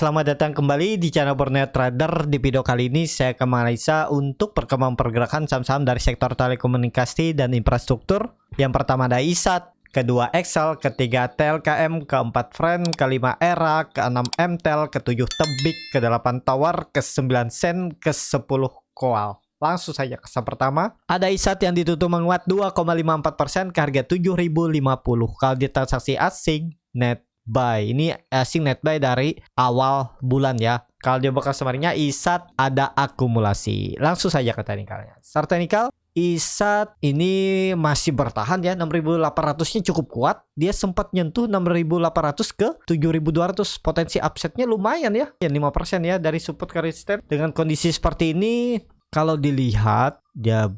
selamat datang kembali di channel Borneo Trader. Di video kali ini saya akan menganalisa untuk perkembangan pergerakan saham-saham dari sektor telekomunikasi dan infrastruktur. Yang pertama ada ISAT, kedua Excel, ketiga TLKM, keempat Friend, kelima Era, keenam MTEL, ketujuh Tebik, kedelapan Tower, ke-9 Sen, ke-10 Koal. Langsung saja ke saham pertama. Ada ISAT yang ditutup menguat 2,54% ke harga 7.050. Kalau di transaksi asing net buy, ini asing net buy dari awal bulan ya. Kalau dia bakal summary-nya ISAT ada akumulasi. Langsung saja ke teknikalnya. Start teknikal, ISAT ini masih bertahan ya, 6.800-nya cukup kuat. Dia sempat nyentuh 6.800 ke 7.200. Potensi upsetnya lumayan ya, 5% ya dari support ke resistance. Dengan kondisi seperti ini, kalau dilihat dia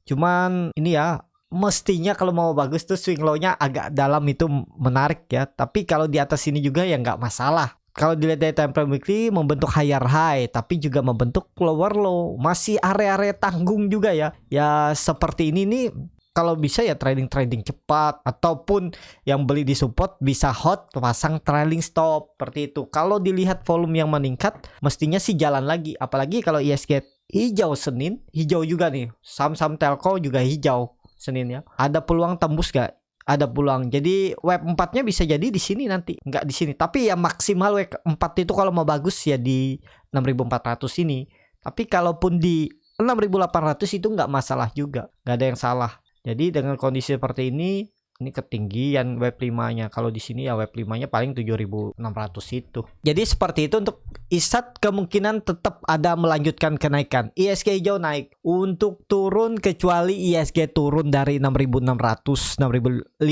cuman ini ya, mestinya kalau mau bagus tuh swing low-nya agak dalam, itu menarik ya. Tapi kalau di atas ini juga ya nggak masalah. Kalau dilihat dari time frame weekly membentuk higher high, tapi juga membentuk lower low. Masih area-area tanggung juga ya. Ya seperti ini nih, kalau bisa ya trading cepat, ataupun yang beli di support bisa hot pasang trailing stop seperti itu. Kalau dilihat volume yang meningkat, mestinya sih jalan lagi. Apalagi kalau ISG hijau Senin, hijau juga nih. Saham-saham telco juga hijau Senin ya. Ada peluang tembus gak? Ada peluang. Jadi wave 4-nya bisa jadi di sini nanti, nggak di sini. Tapi ya maksimal wave 4 itu kalau mau bagus ya di 6.400 ini. Tapi kalaupun di 6.800 itu nggak masalah juga, nggak ada yang salah. Jadi dengan kondisi seperti ini ketinggian wave 5-nya. Kalau di sini ya wave 5-nya paling 7.600 itu. Jadi seperti itu untuk ISAT, kemungkinan tetap ada melanjutkan kenaikan. ISG hijau naik. Untuk turun, kecuali ISG turun dari 6.600, 6.550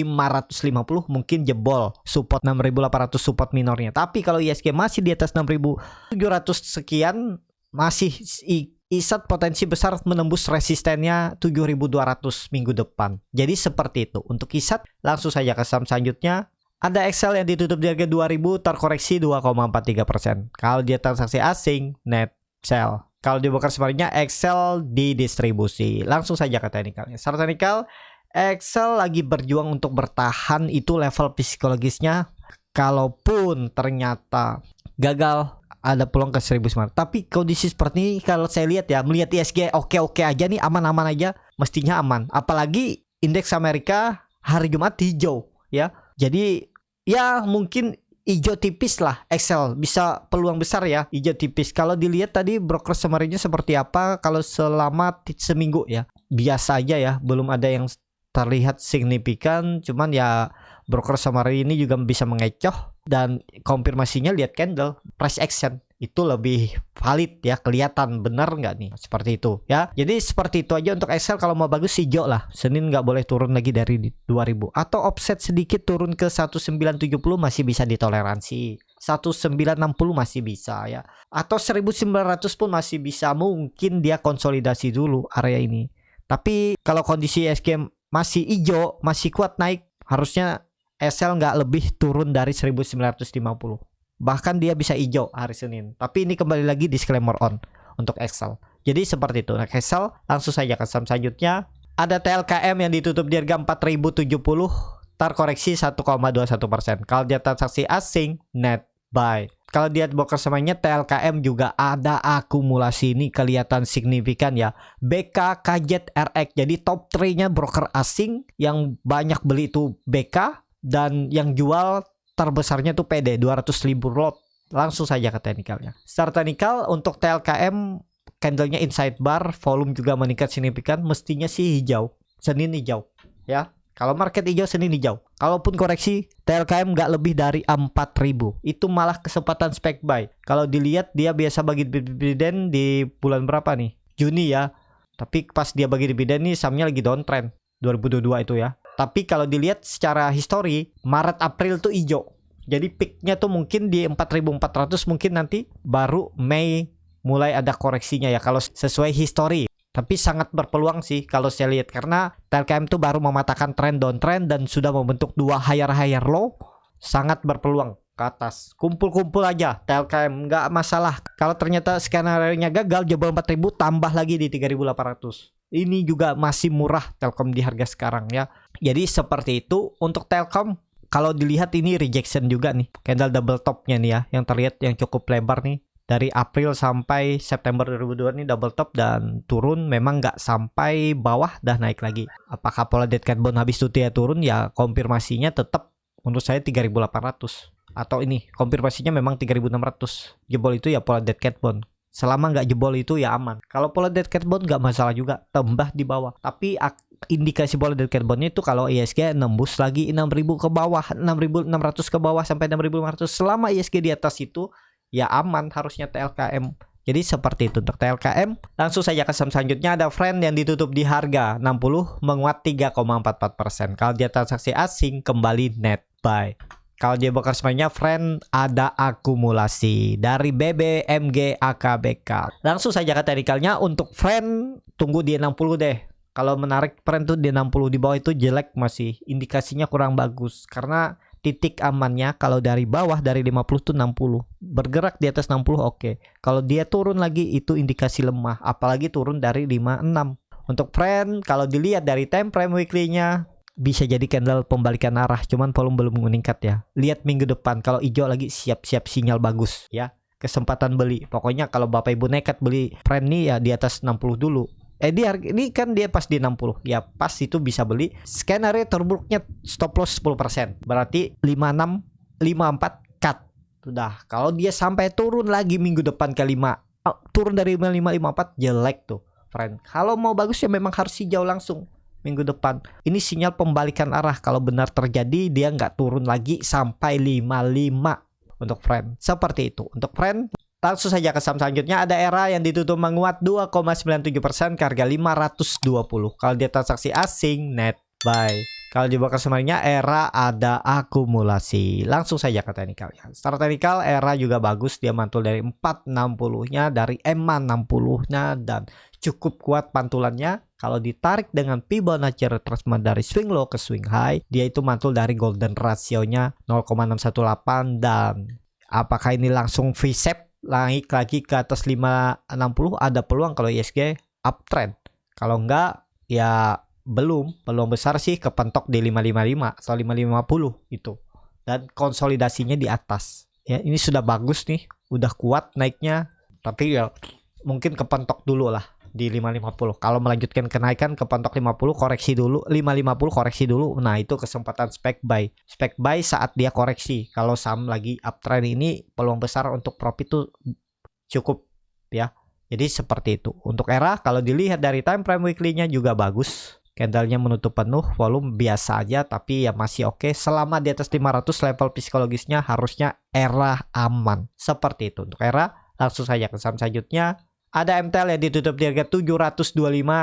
mungkin jebol support 6.800 support minornya. Tapi kalau ISG masih di atas 6.700 sekian, masih ISAT potensi besar menembus resistennya 7.200 minggu depan. Jadi seperti itu untuk ISAT. Langsung saja ke saham selanjutnya. Ada Excel yang ditutup di harga 2.000, terkoreksi 2,43%. Kalau dia transaksi asing, net sell. Kalau dibongkar sebenarnya Excel di distribusi. Langsung saja ke teknikalnya. Secara teknikal, Excel lagi berjuang untuk bertahan, itu level psikologisnya. Kalaupun ternyata gagal, ada peluang ke 1.900. Tapi kondisi seperti ini kalau saya lihat ya, melihat ISG oke-oke aja nih, aman-aman aja, mestinya aman. Apalagi indeks Amerika hari Jumat hijau ya. Jadi ya mungkin hijau tipis lah, Excel bisa peluang besar ya hijau tipis. Kalau dilihat tadi broker summary-nya seperti apa, kalau selama seminggu ya biasa aja ya, belum ada yang terlihat signifikan. Cuman ya broker summary ini juga bisa mengecoh, dan konfirmasinya lihat candle price action itu lebih valid ya, kelihatan benar nggak nih, seperti itu ya. Jadi seperti itu aja untuk Excel. Kalau mau bagus hijau lah, Senin nggak boleh turun lagi dari 2.000, atau offset sedikit turun ke 1970 masih bisa ditoleransi, 1960 masih bisa ya, atau 1900 pun masih bisa. Mungkin dia konsolidasi dulu area ini. Tapi kalau kondisi SG masih hijau, masih kuat naik, harusnya Excel nggak lebih turun dari 1950. Bahkan dia bisa hijau hari Senin. Tapi ini kembali lagi disclaimer on untuk Excel. Jadi seperti itu. Nah, Excel, langsung saja ke saham selanjutnya. Ada TLKM yang ditutup di harga 4.070, terkoreksi 1,21%. Kalau dia transaksi asing, net buy. Kalau dia broker semuanya, TLKM juga ada akumulasi, ini kelihatan signifikan ya. BK, KZ, RX. Jadi top 3-nya broker asing, yang banyak beli itu BK, dan yang jual terbesarnya tuh PD 200.000 lot. Langsung saja ke teknikalnya. Secara teknikal untuk TLKM, candlenya inside bar, volume juga meningkat signifikan, mestinya sih hijau. Senin hijau ya. Kalau market hijau, Senin hijau. Kalaupun koreksi, TLKM nggak lebih dari 4.000. Itu malah kesempatan spec buy. Kalau dilihat dia biasa bagi dividen di bulan berapa nih? Juni ya. Tapi pas dia bagi dividen nih, sahamnya lagi downtrend 2022 itu ya. Tapi kalau dilihat secara histori, Maret April tuh hijau. Jadi peaknya tuh mungkin di 4.400, mungkin nanti baru Mei mulai ada koreksinya ya kalau sesuai histori. Tapi sangat berpeluang sih kalau saya lihat, karena TLKM tuh baru mematahkan tren downtrend dan sudah membentuk dua higher low. Sangat berpeluang ke atas. Kumpul-kumpul aja TLKM, nggak masalah. Kalau ternyata skenario-nya gagal, jebol 4.000, tambah lagi di 3.800. Ini juga masih murah Telkom di harga sekarang ya. Jadi seperti itu untuk Telkom. Kalau dilihat ini rejection juga nih, candle double topnya nih ya, yang terlihat yang cukup lebar nih. Dari April sampai September 2022 ini double top dan turun, memang nggak sampai bawah dah naik lagi. Apakah pola dead cat bone habis itu dia turun? Ya konfirmasinya tetap menurut saya 3.800. Atau ini konfirmasinya memang 3.600. Jebol itu ya pola dead cat bone. Selama nggak jebol itu ya aman. Kalau pola dead cat bone nggak masalah juga, tembah di bawah. Tapi indikasi pola dead cat bone itu kalau ISG nembus lagi 6.000 ke bawah, 6.600 ke bawah sampai 6.500. Selama ISG di atas itu ya aman harusnya TLKM. Jadi seperti itu untuk TLKM. Langsung saja ke saham selanjutnya, ada Friend yang ditutup di harga 60 menguat 3,44%. Kalau dia transaksi asing kembali net buy. Kalau dia bakar semuanya Friend ada akumulasi dari BBMG AKBK. Langsung saja ke teknikalnya, untuk Friend tunggu di 60 deh. Kalau menarik Friend tuh di 60, di bawah itu jelek, masih indikasinya kurang bagus karena titik amannya kalau dari bawah dari 50 tuh 60. Bergerak di atas 60 oke. Kalau dia turun lagi itu indikasi lemah, apalagi turun dari 56. Untuk Friend kalau dilihat dari time frame weekly-nya bisa jadi candle pembalikan arah, cuman volume belum meningkat ya. Lihat minggu depan kalau hijau lagi siap-siap sinyal bagus ya. Kesempatan beli. Pokoknya kalau Bapak Ibu nekat beli Friend nih ya di atas 60 dulu. Ini kan dia pas di 60. Ya pas itu bisa beli. Skenario terburuknya stop loss 10%. Berarti 56, 54 cut. Sudah. Kalau dia sampai turun lagi minggu depan ke 5, turun dari 55, 54 jelek tuh, Friend. Kalau mau bagus ya memang harus hijau langsung minggu depan. Ini sinyal pembalikan arah. Kalau benar terjadi dia nggak turun lagi sampai 55 untuk Friend. Seperti itu. Untuk Friend. Langsung saja ke saham selanjutnya, ada Era yang ditutup menguat 2,97% ke harga 520. Kalau dia transaksi asing net buy. Kalau di bakar semuanya Era ada akumulasi. Langsung saja ke teknikalnya. Secara teknikal Era juga bagus, dia mantul dari 460-nya, dari EMA 60-nya dan cukup kuat pantulannya. Kalau ditarik dengan Fibonacci retracement dari swing low ke swing high, dia itu mantul dari golden ratio-nya 0,618 dan apakah ini langsung V-shape naik lagi ke atas 560, ada peluang kalau ISG uptrend. Kalau enggak ya belum besar sih kepentok di 555 atau 550 itu. Dan konsolidasinya di atas. Ya, ini sudah bagus nih, udah kuat naiknya, tapi ya mungkin kepentok dulu lah di 550. Kalau melanjutkan kenaikan kepentok 50, koreksi dulu 550, koreksi dulu. Nah, itu kesempatan spec buy. Spec buy saat dia koreksi. Kalau saham lagi uptrend ini peluang besar untuk profit tuh cukup ya. Jadi seperti itu. Untuk Era kalau dilihat dari time frame weekly-nya juga bagus. Candlenya menutup penuh, volume biasa aja tapi ya masih oke. Selama di atas 500 level psikologisnya harusnya Era aman. Seperti itu untuk Era. Langsung saja ke saham selanjutnya. Ada MTL yang ditutup di harga 725,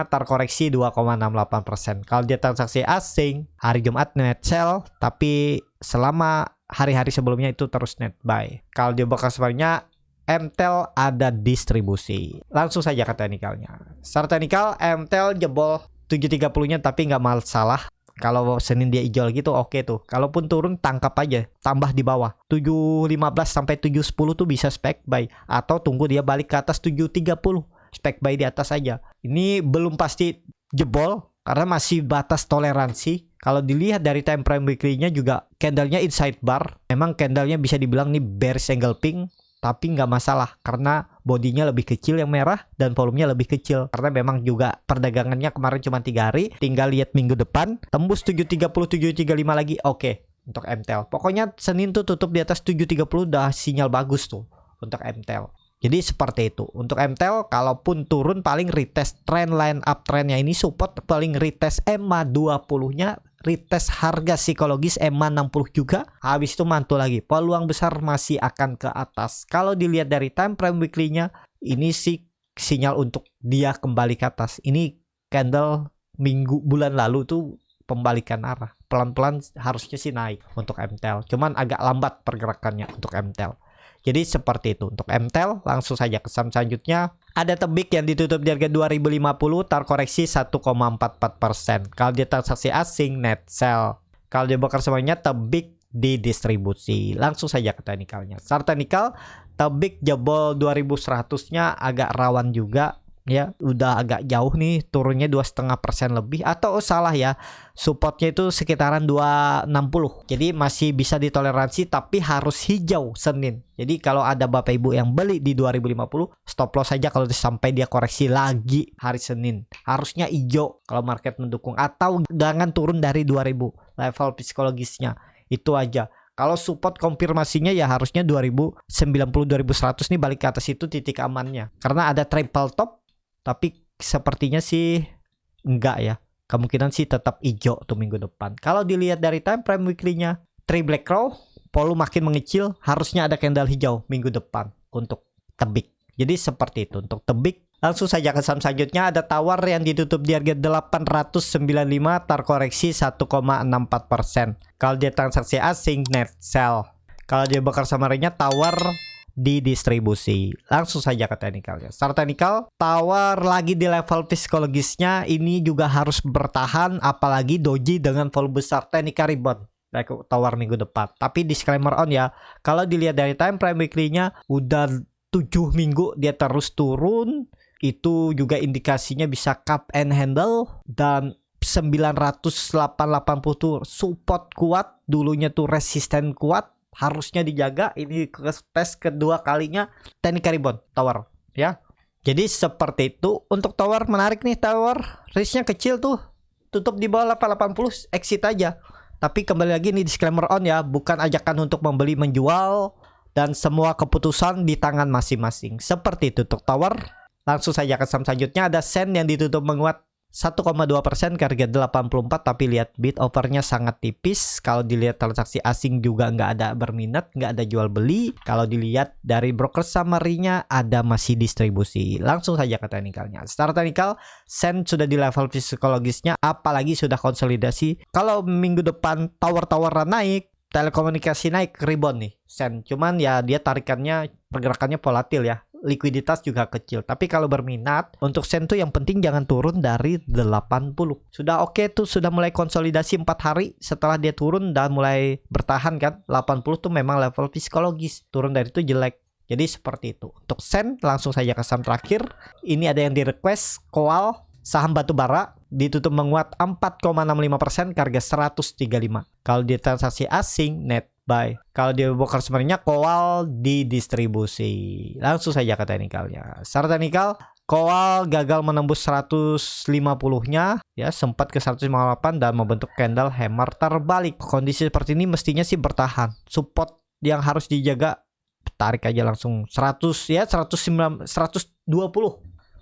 terkoreksi 2,68%. Kalau dia transaksi asing, hari Jumat net sell, tapi selama hari-hari sebelumnya itu terus net buy. Kalau dia bakal sebenarnya MTL ada distribusi. Langsung saja ke teknikalnya. Secara teknikal MTL jebol 730-nya tapi nggak masalah. Kalau Senin dia hijau gitu oke tuh. Kalaupun turun tangkap aja, tambah di bawah 715 sampai 710 tuh bisa spec buy, atau tunggu dia balik ke atas 730, spec buy di atas aja. Ini belum pasti jebol karena masih batas toleransi. Kalau dilihat dari time frame weekly-nya juga candlenya inside bar. Memang candlenya bisa dibilang nih bearish engulfing, tapi nggak masalah karena bodinya lebih kecil yang merah dan volumenya lebih kecil. Karena memang juga perdagangannya kemarin cuma 3 hari. Tinggal lihat minggu depan tembus 730, 735 lagi. Oke, untuk MTEL. Pokoknya Senin tuh tutup di atas 730 udah sinyal bagus tuh untuk MTEL. Jadi seperti itu. Untuk MTEL kalaupun turun paling retest trend line uptrendnya ini support, paling retest EMA 20-nya, retest harga psikologis EMA 60 juga. Habis itu mantul lagi. Peluang besar masih akan ke atas. Kalau dilihat dari time frame weekly-nya, ini sih sinyal untuk dia kembali ke atas. Ini candle bulan lalu tuh pembalikan arah. Pelan-pelan harusnya sih naik untuk MTEL. Cuman agak lambat pergerakannya untuk MTEL. Jadi seperti itu untuk MTEL. Langsung saja ke saham selanjutnya. Ada Tebik yang ditutup di harga 2050, terkoreksi 1,44%. Kalau dia transaksi asing net sell. Kalau dia bakar semuanya Tebik di distribusi. Langsung saja ke teknikalnya. Secara teknikal Tebik jebol 2100-nya agak rawan juga. ya udah agak jauh nih, turunnya 2,5% lebih, atau salah ya, supportnya itu sekitaran 260. Jadi masih bisa ditoleransi, tapi harus hijau Senin. Jadi kalau ada Bapak Ibu yang beli di 2050, stop loss saja kalau sampai dia koreksi lagi hari Senin. Harusnya hijau kalau market mendukung, atau jangan turun dari 2000 level psikologisnya. Itu aja. Kalau support konfirmasinya ya harusnya 2090, 2100 nih, balik ke atas itu titik amannya. Karena ada triple top, tapi sepertinya sih enggak ya. Kemungkinan sih tetap hijau tuh minggu depan. Kalau dilihat dari time frame weekly-nya, 3 black crow, volume makin mengecil, harusnya ada candle hijau minggu depan untuk tebik. Jadi seperti itu untuk tebik. Langsung saja ke saham selanjutnya, ada Tawar yang ditutup di harga 895, terkoreksi 1,64%. Kalau dia transaksi asing, net sell. Kalau dia bakar samarinya, Tawar di distribusi. Langsung saja ke teknikalnya. Secara teknikal, Tawar lagi di level psikologisnya, ini juga harus bertahan, apalagi doji dengan volume besar. Teknikal rebound Tawar minggu depan. Tapi disclaimer on ya, kalau dilihat dari time frame weekly-nya, udah 7 minggu dia terus turun. Itu juga indikasinya bisa cup and handle, dan 980 tuh support kuat, dulunya tuh resisten kuat, harusnya dijaga. Ini tes kedua kalinya teknik rebound Tawar ya. Jadi seperti itu untuk Tawar. Menarik nih Tawar, risknya kecil tuh, tutup di bawah 880, exit aja. Tapi kembali lagi nih disclaimer on ya, bukan ajakan untuk membeli menjual, dan semua keputusan di tangan masing-masing. Seperti itu untuk Tawar. Langsung saja ke saham selanjutnya, ada Sen yang ditutup menguat 1,2% ke harga 84, tapi lihat bid overnya sangat tipis. Kalau dilihat transaksi asing juga nggak ada berminat, nggak ada jual beli. Kalau dilihat dari broker summary-nya ada masih distribusi. Langsung saja ke teknikalnya. Secara teknikal, Sen sudah di level psikologisnya, apalagi sudah konsolidasi. Kalau minggu depan tower-toweran naik, telekomunikasi naik, rebound nih Sen. Cuman ya dia tarikannya, pergerakannya volatil ya, likuiditas juga kecil. Tapi kalau berminat untuk Sen tuh yang penting jangan turun dari 80. Sudah oke tuh, sudah mulai konsolidasi 4 hari setelah dia turun dan mulai bertahan kan. 80 tuh memang level psikologis, turun dari itu jelek. Jadi seperti itu untuk Sen. Langsung saja ke saham terakhir. Ini ada yang di request, Coal, saham batubara, ditutup menguat 4,65% ke harga 135. Kalau dia transaksi asing, net buy. Kalau dia broker sebenarnya Coal di distribusi. Langsung saja ke teknikalnya. Secara teknikal, Coal gagal menembus 150-nya ya, sempat ke 158 dan membentuk candle hammer terbalik. Kondisi seperti ini mestinya sih bertahan. Support yang harus dijaga, tarik aja langsung 100 ya, 120.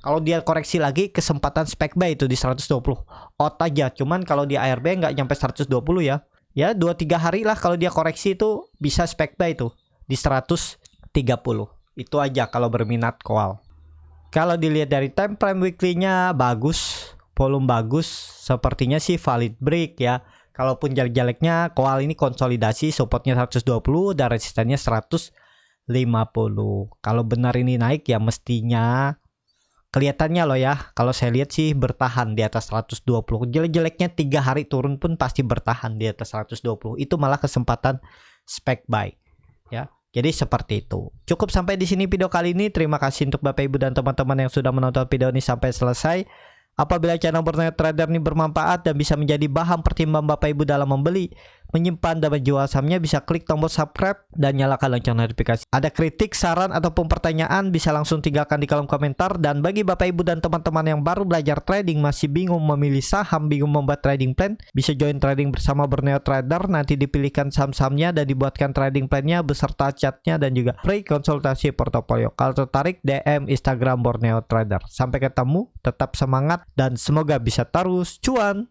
Kalau dia koreksi lagi, kesempatan spec buy itu di 120. Out aja. Cuman kalau di ARB nggak nyampe 120 ya. Ya 2-3 hari lah kalau dia koreksi itu bisa spec buy itu di 130. Itu aja kalau berminat Coal. Kalau dilihat dari time frame weekly-nya bagus, volume bagus, sepertinya sih valid break ya. Kalaupun jelek-jeleknya, Coal ini konsolidasi, supportnya 120 dan resistennya 150. Kalau benar ini naik ya mestinya kelihatannya loh ya, kalau saya lihat sih bertahan di atas 120. Jelek-jeleknya 3 hari turun pun pasti bertahan di atas 120. Itu malah kesempatan spec buy ya. Jadi seperti itu. Cukup sampai di sini video kali ini. Terima kasih untuk Bapak Ibu dan teman-teman yang sudah menonton video ini sampai selesai. Apabila channel Borneo Trader ini bermanfaat dan bisa menjadi bahan pertimbangan Bapak Ibu dalam membeli, menyimpan dan menjual sahamnya, bisa klik tombol subscribe dan nyalakan lonceng notifikasi. Ada kritik, saran ataupun pertanyaan bisa langsung tinggalkan di kolom komentar. Dan bagi Bapak Ibu dan teman-teman yang baru belajar trading, masih bingung memilih saham, bingung membuat trading plan, bisa join trading bersama Borneo Trader. Nanti dipilihkan saham-sahamnya dan dibuatkan trading plannya beserta chartnya dan juga free konsultasi portofolio. Kalau tertarik, DM Instagram Borneo Trader. Sampai ketemu, tetap semangat dan semoga bisa terus cuan.